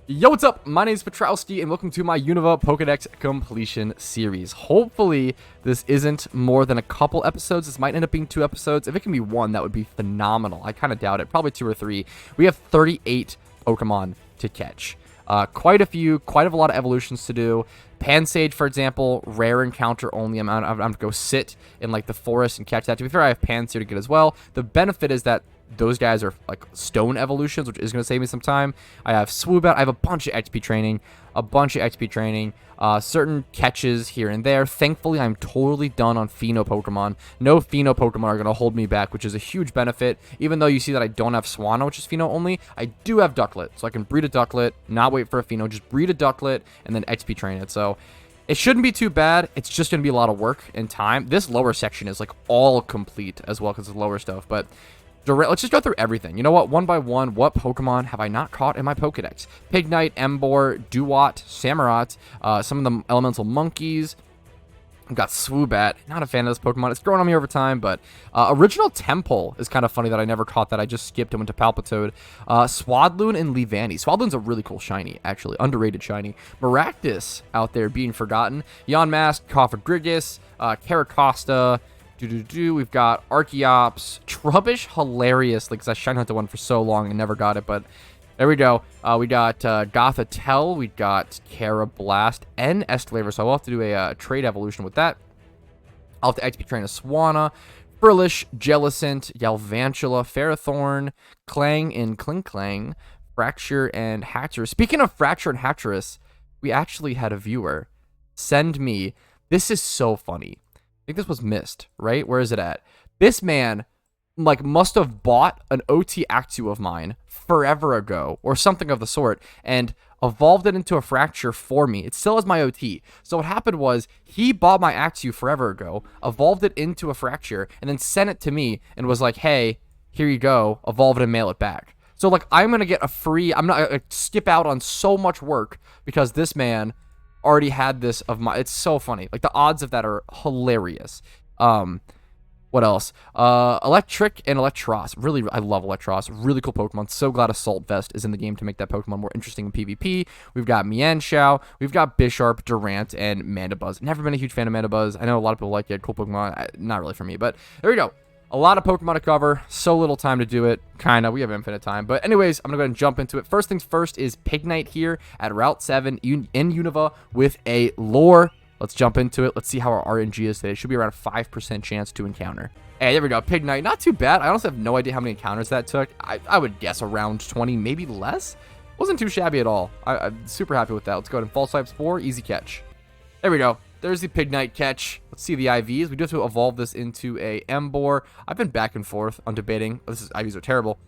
Yo, what's up? My name is Patrouski, and welcome to my Unova Pokedex completion series. Hopefully, this isn't more than a couple episodes. This might end up being 2 episodes. If it can be 1, that would be phenomenal. I kind of doubt it. Probably 2 or 3. We have 38 Pokemon to catch. Quite a few, quite a lot of evolutions to do. Pansage, for example, rare encounter only. I'm going to go sit in like the forest and catch that. To be fair, I have Pansage to get as well. The benefit is that those guys are like stone evolutions, which is going to save me some time. I have Swoobat. I have a bunch of XP training. Certain catches here and there. Thankfully, I'm totally done on Pheno Pokemon. No Pheno Pokemon are going to hold me back, which is a huge benefit. Even though you see that I don't have Swanna, which is Pheno only, I do have Ducklet. So I can breed a Ducklet, not wait for a Pheno, just breed a Ducklet, and then XP train it. So it shouldn't be too bad. It's just going to be a lot of work and time. This lower section is like all complete as well because it's lower stuff, but let's just go through everything. You know what? One by one, what Pokemon have I not caught in my Pokedex? Pignite, Emboar, Duat, Samurott, some of the elemental monkeys. I've got Swoobat. Not a fan of this Pokemon. It's growing on me over time, but original Temple is kind of funny that I never caught that. I just skipped and went to Palpitoad. Swadloon and Leavanny. Swadloon's a really cool shiny, actually. Underrated shiny. Maractus out there being forgotten. Yonmask, Cofagrigus, Caracosta. We've got Archeops, Trubbish, hilarious, because I shine hunted one for so long and never got it, but there we go. We got Gothitelle, we got Carablast, and Estlaver, so I'll have to do a trade evolution with that. I'll have to XP train a Swanna, Furlish, Jellicent, Galvantula, Ferrothorn, Clang, and Klinklang, Fracture, and Hatcherus. Speaking of Fracture and Hatcherus, we actually had a viewer send me, this is so funny. I think this was missed, right? Where is it at? This man, like, must have bought an OT Actu of mine forever ago, or something of the sort, and evolved it into a Fracture for me. It still has my OT. So what happened was, he bought my Actu forever ago, evolved it into a Fracture, and then sent it to me, and was like, hey, here you go, evolve it and mail it back. So, like, I'm gonna get a free, I'm not gonna skip out on so much work, because this man already had this of my, it's so funny. Like, the odds of that are hilarious. What else? Electric and Electros. Really, I love Electros. Really cool Pokemon. So glad Assault Vest is in the game to make that Pokemon more interesting in PvP. We've got Mienshao. We've got Bisharp, Durant, and Mandibuzz. Never been a huge fan of Mandibuzz. I know a lot of people like it. Cool Pokemon. Not really for me, but there we go. A lot of Pokemon to cover, so little time to do it. Kinda, we have infinite time. But anyways, I'm gonna go ahead and jump into it. First things first is Pignite here at Route 7 in Unova with a lure. Let's jump into it. Let's see how our RNG is today. It should be around a 5% chance to encounter. Hey, there we go. Pignite, not too bad. I honestly have no idea how many encounters that took. I would guess around 20, maybe less. Wasn't too shabby at all. I'm super happy with that. Let's go ahead and False Swipes 4, easy catch. There we go. There's the Pignite catch. Let's see the IVs. We do have to evolve this into a Emboar. I've been back and forth on debating. IVs are terrible.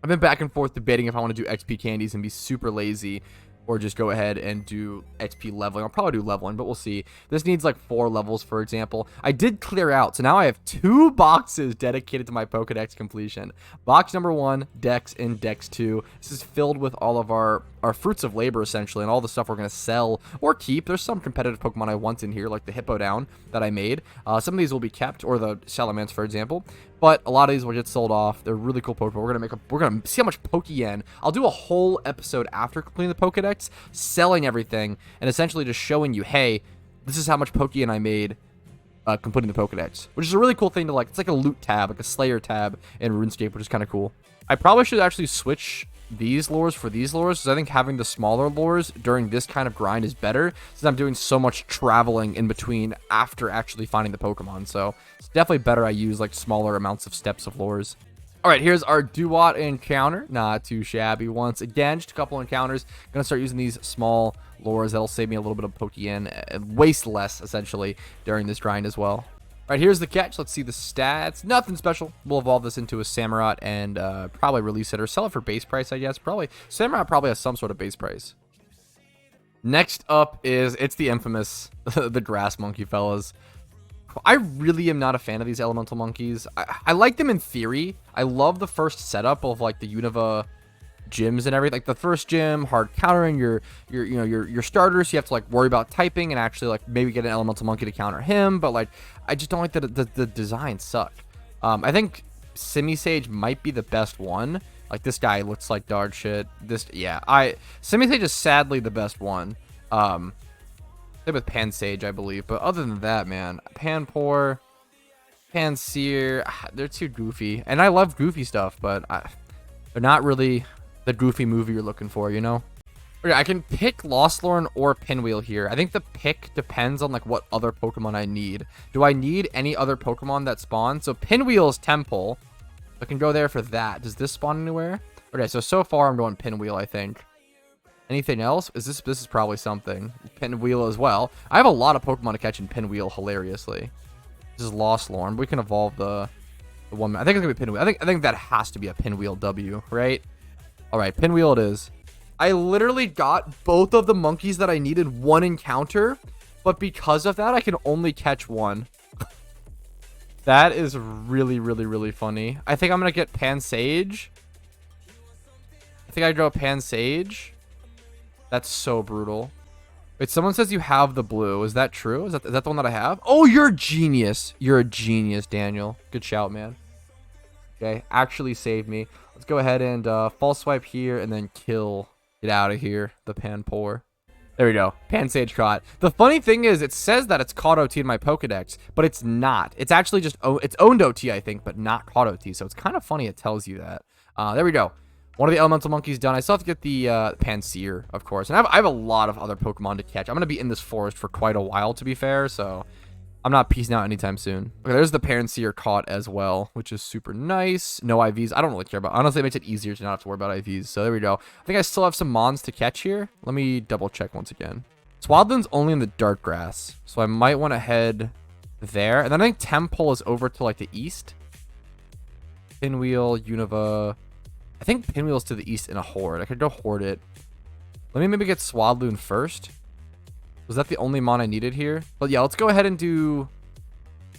I've been back and forth debating if I want to do XP candies and be super lazy, or just go ahead and do XP leveling. I'll probably do leveling, but we'll see. This needs like 4 levels, for example. I did clear out, so now I have 2 boxes dedicated to my Pokedex completion. Box number 1, Dex, and Dex 2. This is filled with all of our fruits of labor, essentially, and all the stuff we're going to sell or keep. There's some competitive Pokemon I want in here, like the Hippowdon that I made. Some of these will be kept, or the Salamence, for example. But a lot of these will get sold off. They're really cool Pokemon. We're gonna see how much Pokeyen. I'll do a whole episode after completing the Pokedex, selling everything, and essentially just showing you, hey, this is how much Pokeyen I made completing the Pokedex. Which is a really cool thing to, like, it's like a loot tab, like a Slayer tab in RuneScape, which is kind of cool. I probably should actually switch these lures for these lures, because I think having the smaller lures during this kind of grind is better, since I'm doing so much traveling in between after actually finding the Pokemon. So it's definitely better I use like smaller amounts of steps of lures. All right, here's our Duat encounter. Not too shabby. Once again, just a couple encounters. Gonna start using these small lures. That'll save me a little bit of Pokeyen, waste less essentially during this grind as well. All right, here's the catch. Let's see the stats. Nothing special. We'll evolve this into a Samurott and probably release it or sell it for base price, I guess. Probably. Samurott probably has some sort of base price. Next up is, it's the infamous, the grass monkey, fellas. I really am not a fan of these elemental monkeys. I like them in theory. I love the first setup of, like, the Unova gyms and everything. Like the first gym, hard countering your starters. You have to like worry about typing and actually like maybe get an elemental monkey to counter him. But like I just don't like the design suck. I think Simisage might be the best one Like, this guy looks like dog shit. Semi-Sage is sadly the best one. Same with Pansage, I believe. But other than that, man, Panpour, Panseer, they're too goofy. And I love goofy stuff, but they're not really the goofy movie you're looking for, you know? Okay, I can pick Lostlorn or Pinwheel here. I think the pick depends on like what other Pokemon I need. Do I need any other Pokemon that spawn? So Pinwheel is Temple. I can go there for that. Does this spawn anywhere? Okay, so far I'm going Pinwheel, I think. Anything else? This is probably something. Pinwheel as well. I have a lot of Pokemon to catch in Pinwheel, hilariously. This is Lostlorn. We can evolve the one. I think it's gonna be Pinwheel. I think that has to be a Pinwheel W, right? All right, Pinwheel it is. I literally got both of the monkeys that I needed one encounter, but because of that, I can only catch one. That is really, really, really funny. I think I'm going to get Pansage. I think I go Pansage. That's so brutal. Wait, someone says you have the blue. Is that true? Is that the one that I have? Oh, you're a genius. You're a genius, Daniel. Good shout, man. Okay, actually saved me. Let's go ahead and false swipe here and then kill. Get out of here, the Panpour. There we go. Pansage caught. The funny thing is, it says that it's caught OT in my Pokedex, but it's not. It's actually just, it's owned OT, I think, but not caught OT. So it's kind of funny it tells you that. There we go. One of the elemental monkeys done. I still have to get the Panseer, of course. And I have a lot of other Pokemon to catch. I'm going to be in this forest for quite a while, to be fair. So I'm not peacing out anytime soon. Okay, there's the Panseer caught as well, which is super nice. No IVs. I don't really care about. Honestly, it makes it easier to not have to worry about IVs. So there we go. I think I still have some Mons to catch here. Let me double check once again. Swadlin's only in the dark grass, so I might want to head there. And then I think Temple is over to like the east. Pinwheel, Unova. I think Pinwheel's to the east in a horde. I could go horde it. Let me maybe get Swadloon first. Was that the only mon I needed here? But yeah, let's go ahead and do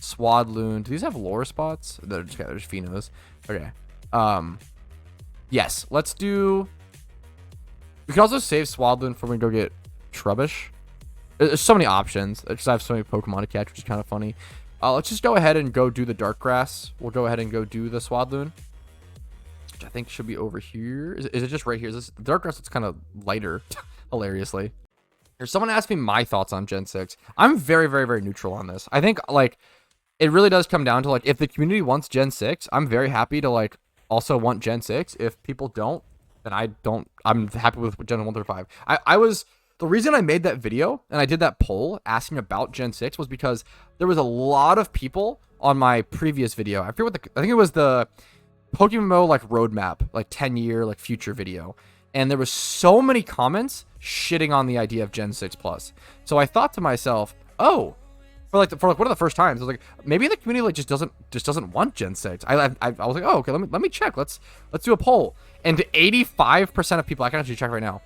Swadloon. Do these have lore spots? They're just Phenos. Okay. Yes, let's do... We can also save Swadloon for when we go get Trubbish. There's so many options. I just have so many Pokemon to catch, which is kind of funny. Let's just go ahead and go do the dark grass. We'll go ahead and go do the Swadloon, which I think should be over here. Is it just right here? Is this the dark grass? It's kind of lighter, hilariously. Someone asked me my thoughts on Gen 6. I'm very, very, very neutral on this. I think, like, it really does come down to, like, if the community wants Gen 6, I'm very happy to, like, also want Gen 6. If people don't, then I'm happy with Gen 1 through 5. The reason I made that video, and I did that poll asking about Gen 6, was because there was a lot of people on my previous video. I think it was the PokeMMO, like, roadmap, like, 10-year, like, future video. And there was so many comments shitting on the idea of Gen 6 Plus. So I thought to myself, oh, for one of the first times, I was like, maybe the community like just doesn't want Gen 6. I was like, oh, okay, let me check. Let's do a poll. And 85% of people, I can actually check right now,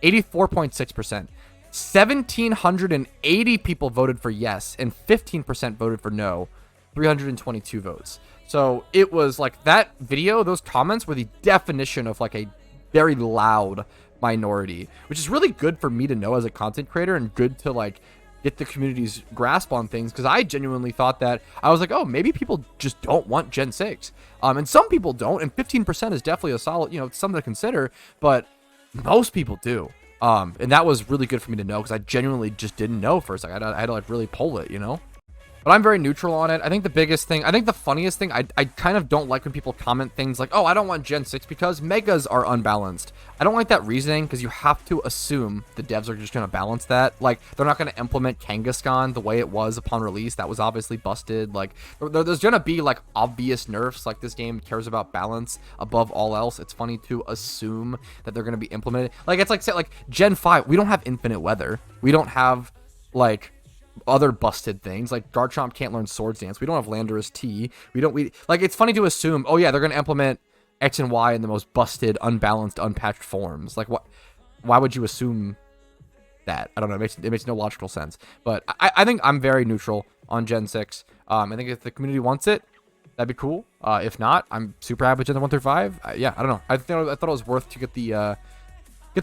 84.6%. 1,780 people voted for yes, and 15% voted for no. 322 votes. So it was like that video, those comments were the definition of like a very loud minority, which is really good for me to know as a content creator and good to like get the community's grasp on things, because I genuinely thought that I was like, oh, maybe people just don't want Gen 6, and some people don't, and 15% is definitely a solid, you know, something to consider, but most people do, and that was really good for me to know, because I genuinely just didn't know first. Like, I had to like really poll it, you know. But I'm very neutral on it. I think the funniest thing, I kind of don't like when people comment things like, oh, I don't want Gen 6 because Megas are unbalanced. I don't like that reasoning, because you have to assume the devs are just going to balance that. Like, they're not going to implement Kangaskhan the way it was upon release. That was obviously busted. Like, there's going to be, like, obvious nerfs. Like, this game cares about balance above all else. It's funny to assume that they're going to be implemented. Like, it's like, say, like, Gen 5, we don't have infinite weather. We don't have, like, other busted things. Like, Garchomp can't learn Swords Dance. We don't have Landorus T. Like, it's funny to assume, oh yeah, they're going to implement X and Y in the most busted, unbalanced, unpatched forms. Like, why would you assume that? I don't know. It makes no logical sense. But I think I'm very neutral on Gen 6. I think if the community wants it, that'd be cool. If not, I'm super happy with Gen 1 through 5. Yeah, I don't know. I thought it was worth to get the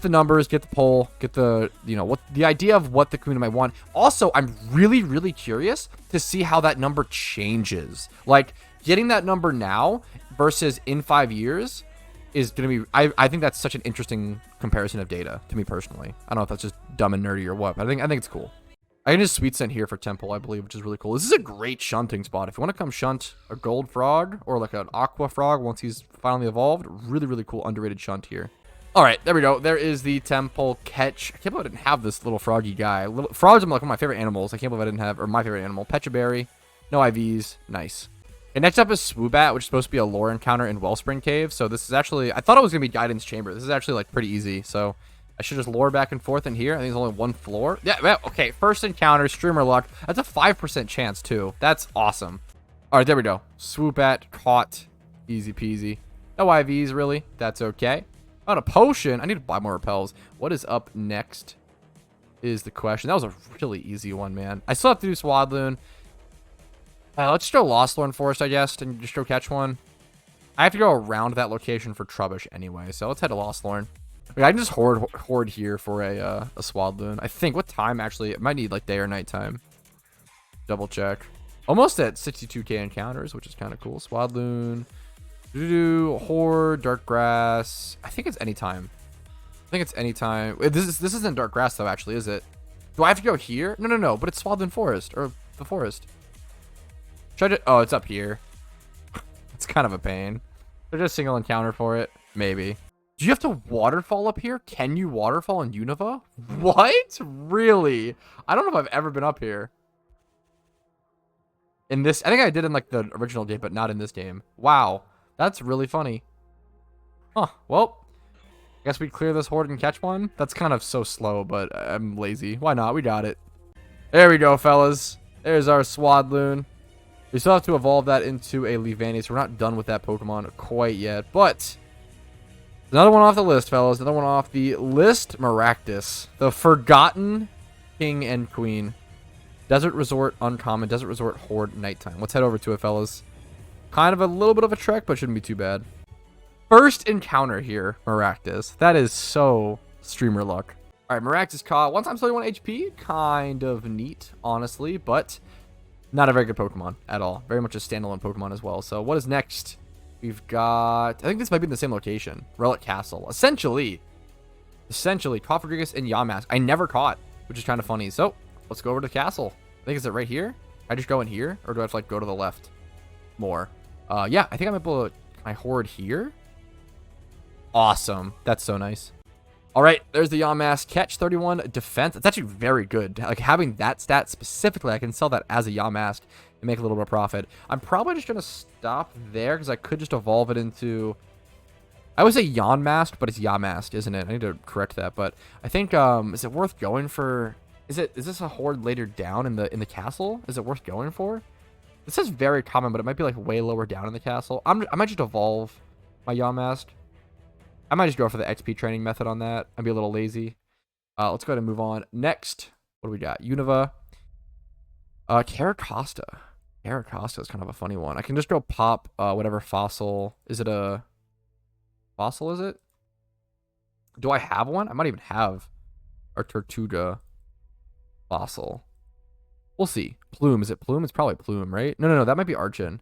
numbers, get the poll, get the, you know, what the idea of what the community might want. Also, I'm really, really curious to see how that number changes. Like, getting that number now versus in 5 years, is going to be, I think that's such an interesting comparison of data to me personally. I don't know if that's just dumb and nerdy or what, but I think it's cool. I can just sweet scent here for Temple, I believe, which is really cool. This is a great shunting spot. If you want to come shunt a gold frog or like an aqua frog once he's finally evolved, really, really cool underrated shunt here. All right, there we go. There is the Temple catch. I can't believe I didn't have this little froggy guy. Frogs are like one of my favorite animals. I can't believe I didn't have, or my favorite animal, Pechaberry. No IVs. Nice. And next up is Swoobat, which is supposed to be a lore encounter in Wellspring Cave. So this is actually, I thought it was going to be Guidance Chamber. This is actually like pretty easy. So I should just lure back and forth in here. I think there's only one floor. Yeah, okay. First encounter, streamer luck. That's a 5% chance too. That's awesome. All right, there we go. Swoobat caught. Easy peasy. No IVs really. That's okay. On a potion. I need to buy more repels. What is up next is the question. That was a really easy one, man. I still have to do Swadloon. Let's just go Lost Lorn Forest, I guess, and just go catch one. I have to go around that location for Trubbish anyway, so let's head to Lost Lorn. Okay, I can just hoard here for a Swadloon. I think, what time actually? It might need like day or night time. Double check. Almost at 62k encounters, which is kind of cool. Swadloon. Horde, Dark Grass. I think it's anytime. I think it's anytime. This isn't Dark Grass though, actually, is it? Do I have to go here? No, but it's Swadloon Forest, or the forest. Should I just, oh, it's up here. It's kind of a pain. There's just a single encounter for it. Maybe. Do you have to waterfall up here? Can you waterfall in Unova? What? Really? I don't know if I've ever been up here. In this, I think I did in like the original game, but not in this game. Wow. That's really funny. Huh. Well, I guess we clear this horde and catch one. That's kind of so slow, but I'm lazy. Why not? We got it. There we go, fellas. There's our Swadloon. We still have to evolve that into a Leavanny, so we're not done with that Pokemon quite yet. But another one off the list, fellas. Another one off the list. Maractus, the forgotten king and queen. Desert Resort, uncommon. Desert Resort, horde, nighttime. Let's head over to it, fellas. Kind of a little bit of a trek, but shouldn't be too bad. First encounter here, Maractus. That is so streamer luck. All right, Maractus caught. One time 31 HP. Kind of neat, honestly, but not a very good Pokemon at all. Very much a standalone Pokemon as well. So what is next? We've got, I think this might be in the same location. Relic Castle. Essentially, Cofagrigus and Yamask. I never caught, which is kind of funny. So let's go over to the castle. I think, is it right here? I just go in here, or do I have to like go to the left more? Yeah, I think I'm able to, can I hoard here? Awesome. That's so nice. All right, there's the Yamask catch, 31 defense. It's actually very good. Like having that stat specifically, I can sell that as a Yamask and make a little bit of profit. I'm probably just going to stop there because I could just evolve it into, I would say Yamask, but it's Yamask, isn't it? I need to correct that, but I think, is it worth going for, is this a horde later down in the castle? Is it worth going for? This is very common, but it might be like way lower down in the castle. I might just evolve my Yamask. I might just go for the XP training method on that. I'd be a little lazy. Let's go ahead and move on. Next, what do we got? Unova. Caracosta. Caracosta is kind of a funny one. I can just go pop whatever fossil. Is it a fossil, is it? Do I have one? I might even have a Tortuga fossil. We'll see. Plume. Is it Plume? It's probably Plume, right? No. That might be Archon.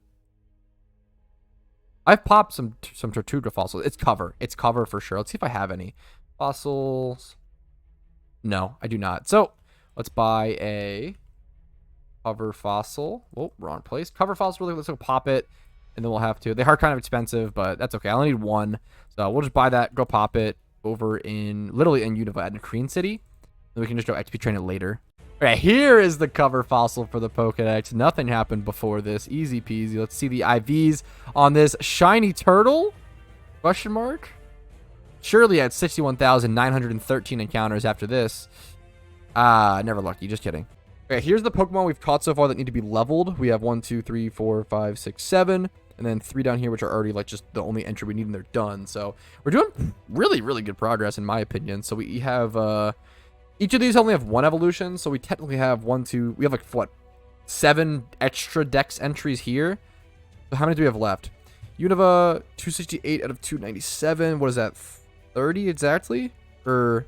I've popped some Tortuga fossils. It's cover. It's cover for sure. Let's see if I have any fossils. No, I do not. So let's buy a cover fossil. Oh, wrong place. Cover fossil. Really, let's go pop it, and then we'll have to. They are kind of expensive, but that's okay. I only need one, so we'll just buy that. Go pop it over in literally in Unova at Crane City. Then we can just go XP train it later. All right, here is the cover fossil for the Pokedex. Nothing happened before this. Easy peasy. Let's see the IVs on this shiny turtle? Question mark? Surely at 61,913 encounters after this. Never lucky. Just kidding. Okay, here's the Pokemon we've caught so far that need to be leveled. We have 1, 2, 3, 4, 5, 6, 7. And then 3 down here, which are already like just the only entry we need, and they're done. So we're doing really, really good progress in my opinion. So we have... each of these only have one evolution, so we technically have 1, 2... We have like, what, 7 extra dex entries here? So how many do we have left? Unova, 268 out of 297. What is that, 30 exactly? Or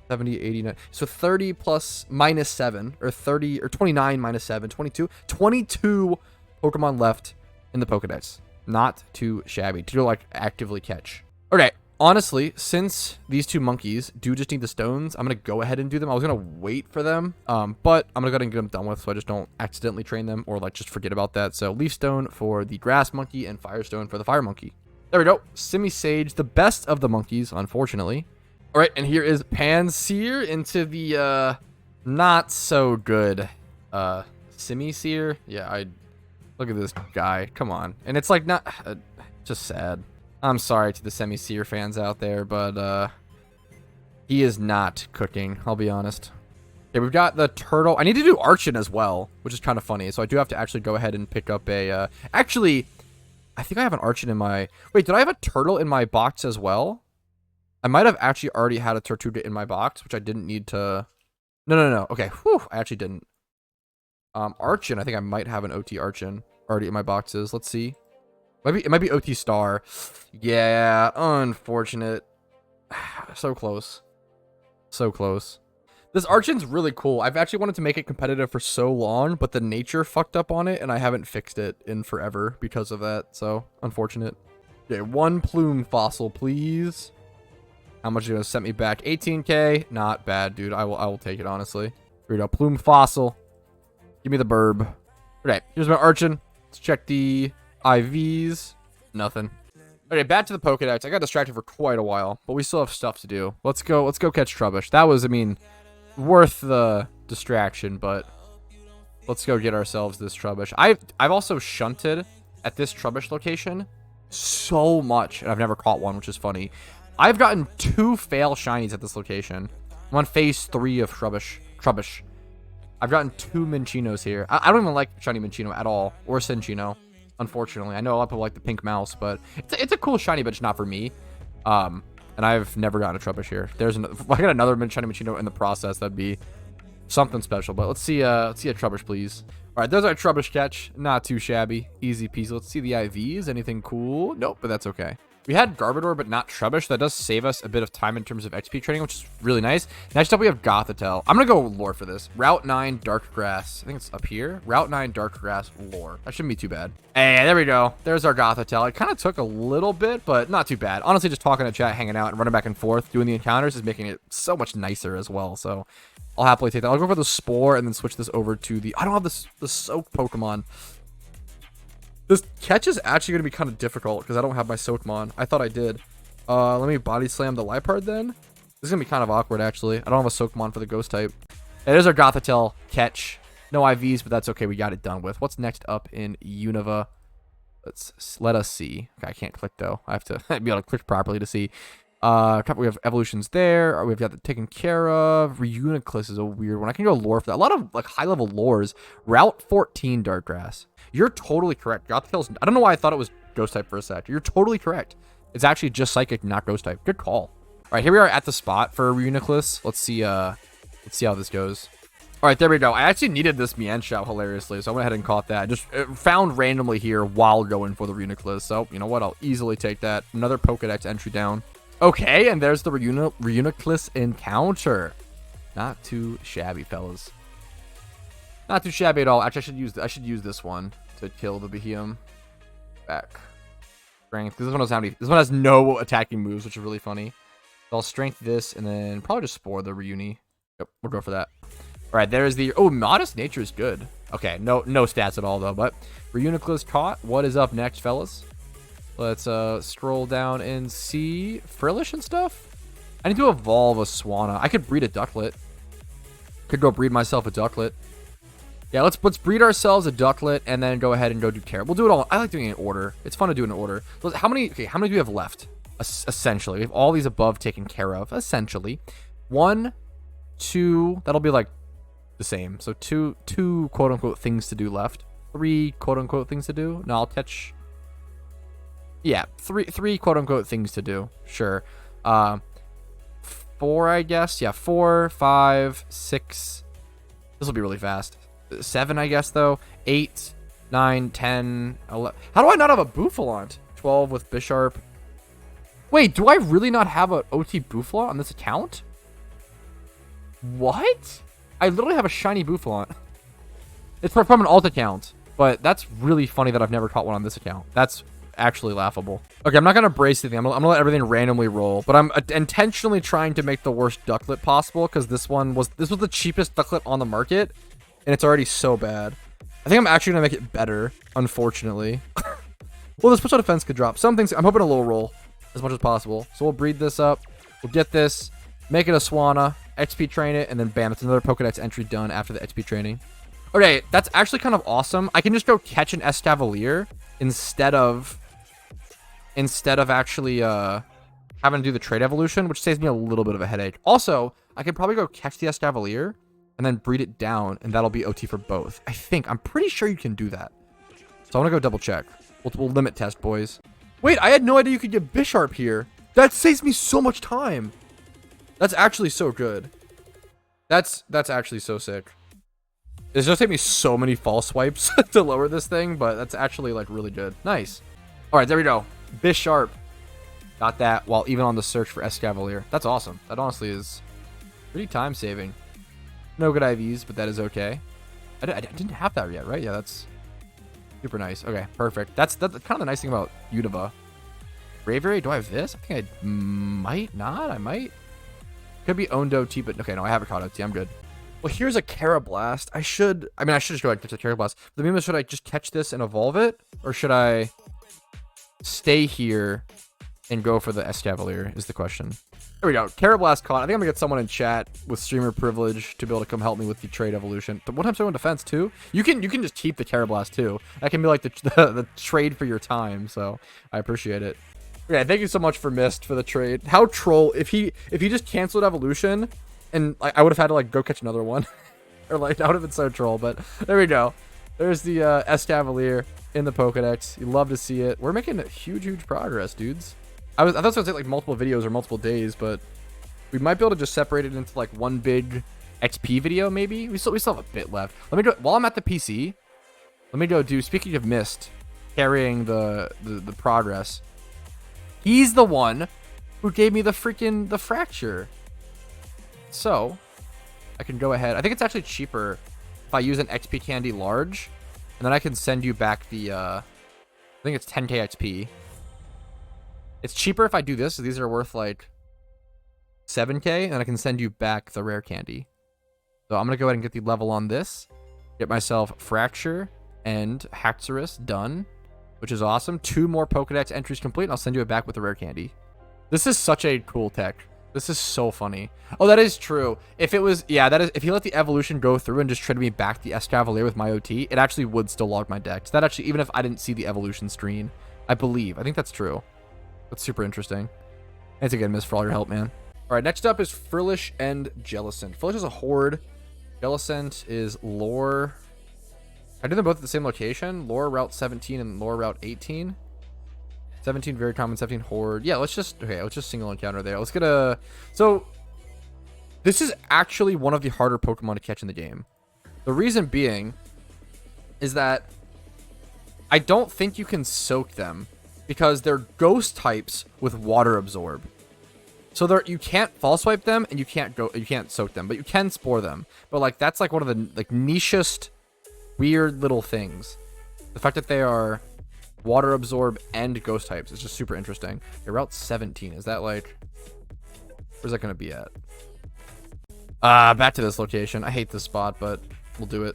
70, 89. So 30 plus minus 7, or 30, or 29 minus 7, 22. 22 Pokemon left in the Pokedex. Not too shabby to like actively catch. Okay, honestly, since these two monkeys do just need the stones, I'm going to go ahead and do them. I was going to wait for them, but I'm going to go ahead and get them done with so I just don't accidentally train them or like just forget about that. So leaf stone for the grass monkey and firestone for the fire monkey. There we go. Semi-Sage, the best of the monkeys, unfortunately. All right, and here is Panseer into the not so good Semi-Seer. Yeah, look at this guy. Come on. And it's like not just sad. I'm sorry to the Semi-Seer fans out there, but he is not cooking, I'll be honest. Okay, we've got the turtle. I need to do Archon as well, which is kind of funny. So I do have to actually go ahead and pick up a actually, I think I have an Archon in my... Wait, did I have a turtle in my box as well? I might have actually already had a Tortuga in my box, which I didn't need to... No. Okay, whew, I actually didn't. Archon, I think I might have an OT Archon already in my boxes. Let's see. It might be OT Star. Yeah, unfortunate. So close. So close. This Archon's really cool. I've actually wanted to make it competitive for so long, but the nature fucked up on it, and I haven't fixed it in forever because of that. So, unfortunate. Okay, 1 plume fossil, please. How much are you going to send me back? 18k. Not bad, dude. I will take it, honestly. Here we go. Plume fossil. Give me the burb. Okay, here's my Archon. Let's check the IVs. Nothing. Okay, back to the Pokedex. I got distracted for quite a while, but we still have stuff to do. Let's go catch Trubbish. That was, I mean, worth the distraction, but let's go get ourselves this Trubbish. I've also shunted at this Trubbish location so much, and I've never caught one, which is funny. I've gotten 2 fail shinies at this location. I'm on phase 3 of Trubbish. I've gotten 2 Minchinos here. I don't even like shiny Minchino at all, or Cinchino, unfortunately. I know a lot of people like the pink mouse, but it's a cool shiny, but it's not for me. And I've never gotten a Trubbish here. If I got another shiny Minchino in the process, that'd be something special. But let's see a Trubbish, please. All right, there's our Trubbish catch. Not too shabby. Easy peasy. Let's see the IVs. Anything cool? Nope, but that's okay. We had Garbodor, but not Trubbish. That does save us a bit of time in terms of XP training, which is really nice. Next up, we have Gothitelle. I'm going to go lore for this. Route 9 Dark Grass. I think it's up here. Route 9 Dark Grass lore. That shouldn't be too bad. Hey, there we go. There's our Gothitelle. It kind of took a little bit, but not too bad. Honestly, just talking to chat, hanging out, and running back and forth, doing the encounters is making it so much nicer as well. So I'll happily take that. I'll go for the Spore and then switch this over to the... I don't have the Soak Pokemon. This catch is actually going to be kind of difficult because I don't have my Soakmon. I thought I did. Let me body slam the Liepard then. This is going to be kind of awkward, actually. I don't have a Soakmon for the Ghost type. It is our Gothitelle catch. No IVs, but that's okay. We got it done with. What's next up in Unova? Let us see. Okay, I can't click, though. I have to be able to click properly to see. We have evolutions there. We've got that taken care of. Reuniclus is a weird one. I can go lore for that. A lot of like high-level lores. Route 14 Darkgrass. You're totally correct. Gothitelle's... I don't know why I thought it was Ghost type for a sec. You're totally correct. It's actually just Psychic, not Ghost type. Good call. All right, here we are at the spot for Reuniclus. Let's see how this goes. All right, there we go. I actually needed this Mienshao hilariously, so I went ahead and caught that. Just found randomly here while going for the Reuniclus. So, you know what? I'll easily take that. Another Pokedex entry down. Okay, and there's the Reuniclus encounter. Not too shabby, fellas. Not too shabby at all. Actually, I should use this one to kill the Behemoth. Back. Strength. This one has no attacking moves, which is really funny. So I'll strength this and then probably just Spore the Reuni. Yep, we'll go for that. All right, there's the... Oh, Modest Nature is good. Okay, no stats at all, though. But Reuniclus caught. What is up next, fellas? Let's scroll down and see Frillish and stuff. I need to evolve a Swanna. I could breed a Ducklet. Could go breed myself a Ducklet. Yeah, let's breed ourselves a Ducklet and then go ahead and go do care. We'll do it all. I like doing it in order. It's fun to do it in order. How many do we have left? Essentially, we have all these above taken care of. Essentially, 1, 2. That'll be like the same. So two quote unquote things to do left. 3 quote unquote things to do. No, I'll catch. Yeah, three quote unquote things to do. Sure. 4, I guess. Yeah, 4, 5, 6. This will be really fast. 7, I guess, though. 8, 9, 10, 11. How do I not have a Bouffalont? 12 with Bisharp. Wait, do I really not have an OT Bouffalont on this account? What? I literally have a shiny Bouffalont. It's from an alt account, but that's really funny that I've never caught one on this account. That's actually laughable. Okay, I'm not going to brace anything. I'm gonna let everything randomly roll. But I'm intentionally trying to make the worst ducklet possible because this was the cheapest ducklet on the market. And it's already so bad. I think I'm actually going to make it better, unfortunately. Well, the special defense could drop. Some things, I'm hoping a low roll as much as possible. So we'll breed this up. We'll get this, make it a Swanna, XP train it, and then bam, it's another Pokedex entry done after the XP training. Okay, that's actually kind of awesome. I can just go catch an Escavalier instead of actually having to do the trade evolution, which saves me a little bit of a headache. Also, I could probably go catch the Escavalier and then breed it down, and that'll be OT for both. I'm pretty sure you can do that. So I want to go double check. We'll limit test, boys. Wait, I had no idea you could get Bisharp here. That saves me so much time. That's actually so good. That's actually so sick. It's just take me so many false swipes to lower this thing, but that's actually like really good. Nice. All right, there we go. Bisharp. Got that while even on the search for Escavalier. That's awesome. That honestly is pretty time saving. No good IVs, but that is okay. I didn't have that yet, right? Yeah, that's super nice. Okay, perfect. That's kind of the nice thing about Unova. Braviary, do I have this? I think I might not. I might. Could be owned OT, but okay, no, I have a caught OT. I'm good. Well, here's a Carablast. I should just go ahead and catch the Carablast. The meme is, should I just catch this and evolve it? Or should I stay here and go for the Escavalier is the question. There we go. Carablast caught. I think I'm going to get someone in chat with streamer privilege to be able to come help me with the trade evolution. But one time someone defense too. You can just keep the Carablast too. That can be like the trade for your time. So I appreciate it. Okay, thank you so much for Mist for the trade. How troll if he just canceled evolution and like I would have had to like go catch another one. Or like that would have been so troll, but there we go. There's the Escavalier in the Pokedex. You love to see it. We're making huge progress, dudes. I thought it was gonna take like multiple videos or multiple days, but we might be able to just separate it into like one big XP video, maybe. We still have a bit left. Let me go while I'm at the PC. Let me go do. Speaking of Mist, carrying the progress. He's the one who gave me the fracture. So I can go ahead. I think it's actually cheaper if I use an XP candy large, and then I can send you back the. I think it's 10k XP. It's cheaper if I do this. So these are worth like 7k, and I can send you back the rare candy. So I'm going to go ahead and get the level on this. Get myself Fracture and Haxorus done, which is awesome. 2 more Pokedex entries complete, and I'll send you it back with the rare candy. This is such a cool tech. This is so funny. Oh, that is true. If it was, yeah, that is, if you let the evolution go through and just traded me back the Escavalier with my OT, it actually would still log my deck. So that actually, even if I didn't see the evolution screen, I think that's true. That's super interesting. Thanks again, Miss, for all your help, man. All right, next up is Frillish and Jellison. Frillish is a horde. Jellison is lore. I do them both at the same location. Lore Route 17 and Lore Route 18. 17 very common, 17 horde. Yeah, let's just single encounter there. Let's get a. So this is actually one of the harder Pokemon to catch in the game. The reason being is that I don't think you can soak them because they're ghost types with water absorb. So you can't false swipe them and you can't soak them, but you can spore them. But like that's like one of the like nichest weird little things. The fact that they are water absorb and ghost types is just super interesting. Okay, Route 17, is that like, where's that gonna be at? Back to this location. I hate this spot, but we'll do it.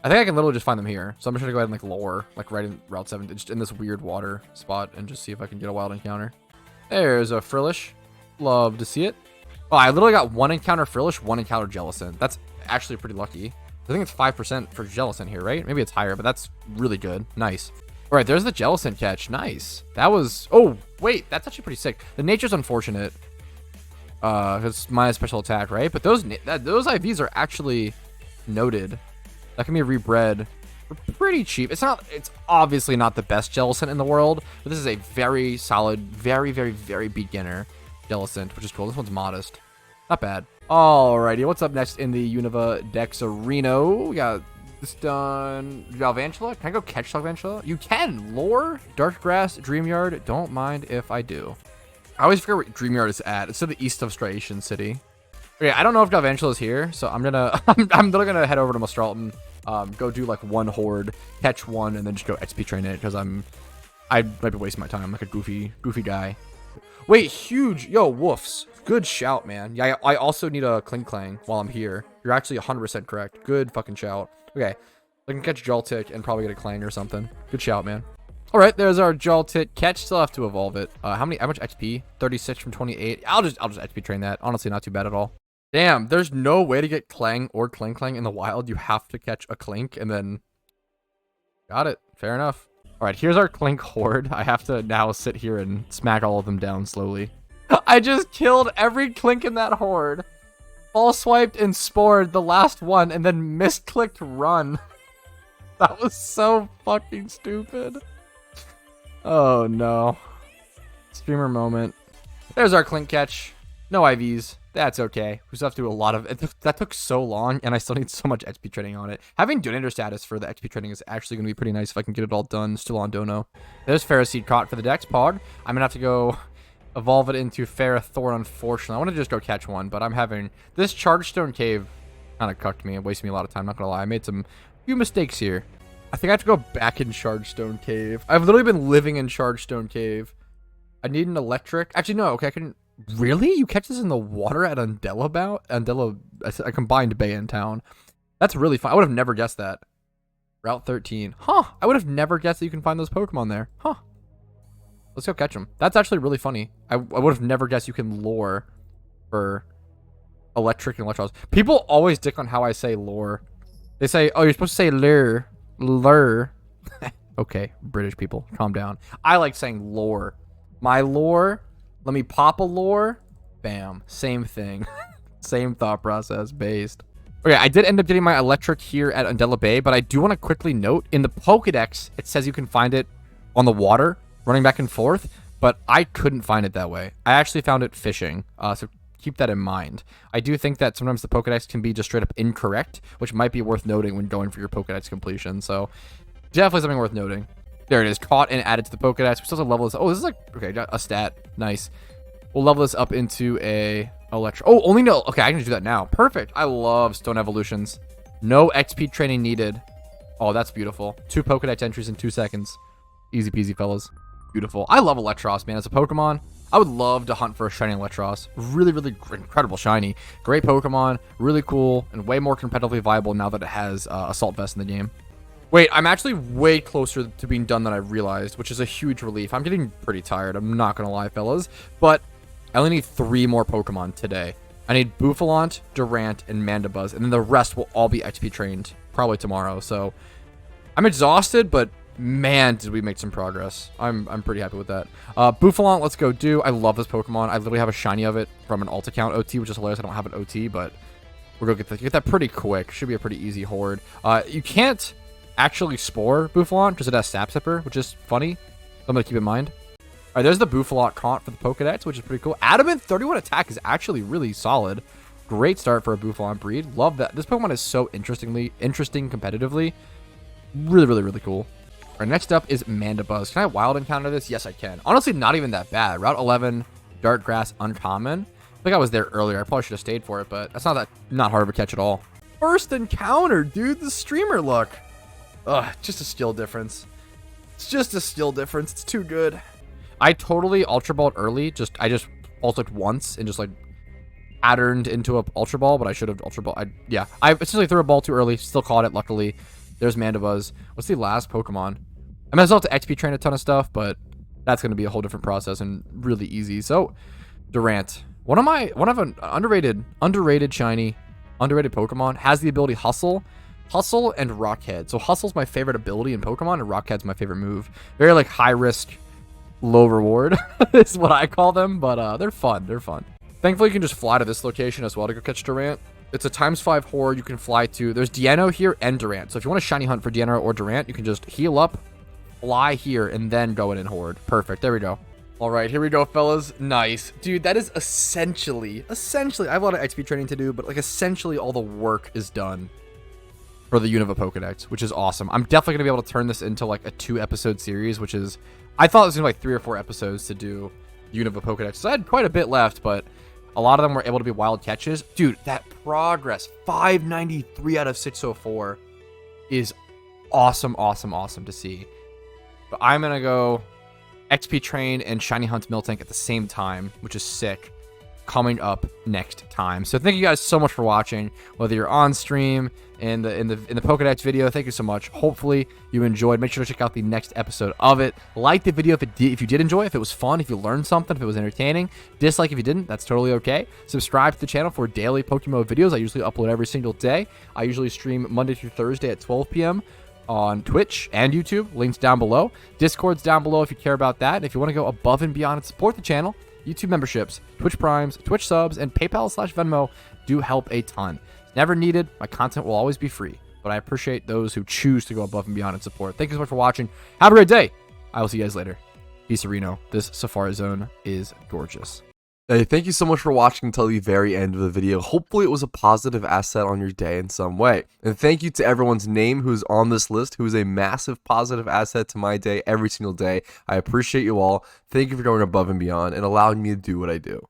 I think I can literally just find them here. So I'm just gonna go ahead and like lore, like right in Route 17, just in this weird water spot, and just see if I can get a wild encounter. There's a Frillish. Love to see it. Oh, I literally got 1 encounter Frillish, 1 encounter Jellison. That's actually pretty lucky. I think it's 5% for Jellison here, right? Maybe it's higher, but that's really good. Nice. All right, there's the Jellison catch. Nice. That was... Oh, wait. That's actually pretty sick. The nature's unfortunate. It's minus special attack, right? But those IVs are actually noted. That can be rebred for pretty cheap. It's obviously not the best Jellison in the world, but this is a very solid, very, very, very beginner Jellison, which is cool. This one's modest. Not bad. Alrighty, what's up next in the Unova Dexarino? We got this done. Galvantula? Can I go catch Galvantula? You can. Lore, Dark Grass, Dreamyard. Don't mind if I do. I always forget where Dreamyard is at. It's to the east of Striation City. Okay, I don't know if Galvantula is here, so I'm literally gonna head over to Mostralton, go do like 1 horde, catch 1, and then just go XP train it because I'm I might be wasting my time. I'm like a goofy guy. Wait, huge. Yo, woofs. Good shout, man. Yeah, I also need a Clink Clang while I'm here. You're actually 100% correct. Good fucking shout. Okay. I can catch Joltik and probably get a Clang or something. Good shout, man. All right, there's our Joltik catch. Still have to evolve it. How much XP? 36 from 28. I'll just XP train that. Honestly, not too bad at all. Damn, there's no way to get Clang or Clink Clang in the wild. You have to catch a Clink and then... Got it. Fair enough. All right, here's our Clink horde. I have to now sit here and smack all of them down slowly. I just killed every Clink in that horde. Ball swiped and spored the last one and then misclicked run. That was so fucking stupid. Oh no. Streamer moment. There's our Clink catch. No IVs. That's okay. We still have to do a lot of it. That took so long, and I still need so much XP training on it. Having donator status for the XP training is actually going to be pretty nice if I can get it all done. Still on Dono. There's Ferroseed caught for the Dex Pog. I'm going to have to go evolve it into Ferrothorn, unfortunately. I want to just go catch one, but I'm having... This Chargestone Cave kind of cucked me and wasted me a lot of time, not going to lie. I made some few mistakes here. I think I have to go back in Chargestone Cave. I've literally been living in Chargestone Cave. I need an electric. Actually, no. Okay, I can... Really? You catch this in the water at I combined Bay in town. That's really fun. I would have never guessed that. Route 13. Huh. I would have never guessed that you can find those Pokemon there. Huh. Let's go catch them. That's actually really funny. I would have never guessed you can lure for electric and electros. People always dick on how I say lure. They say, oh, you're supposed to say lure. Lure. Okay, British people, calm down. I like saying lore. My lore... Let me pop a lure. Bam. Same thing. Same thought process based. Okay, I did end up getting my electric here at Undella Bay, but I do want to quickly note, in the Pokedex, it says you can find it on the water, running back and forth, but I couldn't find it that way. I actually found it fishing, so keep that in mind. I do think that sometimes the Pokedex can be just straight up incorrect, which might be worth noting when going for your Pokedex completion, so definitely something worth noting. There it is, caught and added to the Pokedex. We still have to level this. Oh, this is like, okay, got a stat. Nice. We'll level this up into a electric. Oh, only no. Okay, I can do that now. Perfect. I love stone evolutions. No XP training needed. Oh, that's beautiful. 2 Pokedex entries in 2 seconds. Easy peasy, fellas. Beautiful. I love Electros, man. As a Pokemon, I would love to hunt for a shiny Electros. Really, really incredible shiny. Great Pokemon. Really cool and way more competitively viable now that it has Assault Vest in the game. Wait, I'm actually way closer to being done than I realized, which is a huge relief. I'm getting pretty tired, I'm not going to lie, fellas. But I only need 3 more Pokemon today. I need Bouffalant, Durant, and Mandibuzz, and then the rest will all be XP trained probably tomorrow. So I'm exhausted, but man, did we make some progress. I'm pretty happy with that. Bouffalant, let's go do. I love this Pokemon. I literally have a shiny of it from an alt account OT, which is hilarious. I don't have an OT, but we're going to get that pretty quick. Should be a pretty easy horde. You can't actually spore Bouffalant because it has Sap Sipper, which is funny. Something to keep in mind. All right, there's the Bouffalant taunt for the Pokedex, which is pretty cool. Adamant 31 attack is actually really solid. Great start for a Bouffalant breed. Love that. This Pokemon is so interesting competitively. Really, really, really cool. All right, next up is Mandibuzz. Can I wild encounter this? Yes, I can. Honestly, not even that bad. Route 11, Dark Grass, uncommon. I think I was there earlier. I probably should have stayed for it, but that's not hard of a catch at all. First encounter, dude. The streamer look. Ugh, just a skill difference. It's just a skill difference. It's too good. I totally Ultra Balled early. I just ulted once and just like patterned into a Ultra Ball, but I should have Ultra Ball. I essentially threw a ball too early. Still caught it, luckily. There's Mandibuzz. What's the last Pokemon? I might as well have to XP train a ton of stuff, but that's going to be a whole different process and really easy. So, Durant. One of an underrated shiny, underrated Pokemon, has the ability Hustle and Rockhead. So Hustle's my favorite ability in Pokemon, and Rockhead's my favorite move. Very like high risk, low reward is what I call them, but they're fun. They're fun. Thankfully, you can just fly to this location as well to go catch Durant. It's a ×5 horde you can fly to. There's Deino here and Durant. So if you want to shiny hunt for Deino or Durant, you can just heal up, fly here, and then go in and horde. Perfect. There we go. All right, here we go, fellas. Nice. Dude, that is essentially, I have a lot of XP training to do, but like essentially all the work is done for the Unova Pokedex, which is awesome. I'm definitely going to be able to turn this into like a 2-episode series, which is, I thought it was going to be like 3 or 4 episodes to do Unova Pokedex. So I had quite a bit left, but a lot of them were able to be wild catches. Dude, that progress, 593 out of 604 is awesome to see. But I'm going to go XP Train and Shiny Hunt Miltank at the same time, which is sick, coming up next time. So thank you guys so much for watching, whether you're on stream in the Pokedex video. Thank you so much. Hopefully you enjoyed. Make sure to check out the next episode of it. Like the video if you did enjoy, if it was fun, if you learned something, if it was entertaining. Dislike if you didn't. That's totally okay. Subscribe to the channel for daily PokeMMO videos. I usually upload every single day. I usually stream Monday through Thursday at 12 p.m. on Twitch and YouTube. Links down below. Discord's down below if you care about that. If you want to go above and beyond and support the channel, YouTube memberships, Twitch Primes, Twitch subs, and PayPal/Venmo do help a ton. It's never needed. My content will always be free, but I appreciate those who choose to go above and beyond and support. Thank you so much for watching. Have a great day. I will see you guys later. Peace, Reno. This Safari Zone is gorgeous. Hey, thank you so much for watching until the very end of the video. Hopefully it was a positive asset on your day in some way. And thank you to everyone's name who's on this list, who is a massive positive asset to my day every single day. I appreciate you all. Thank you for going above and beyond and allowing me to do what I do.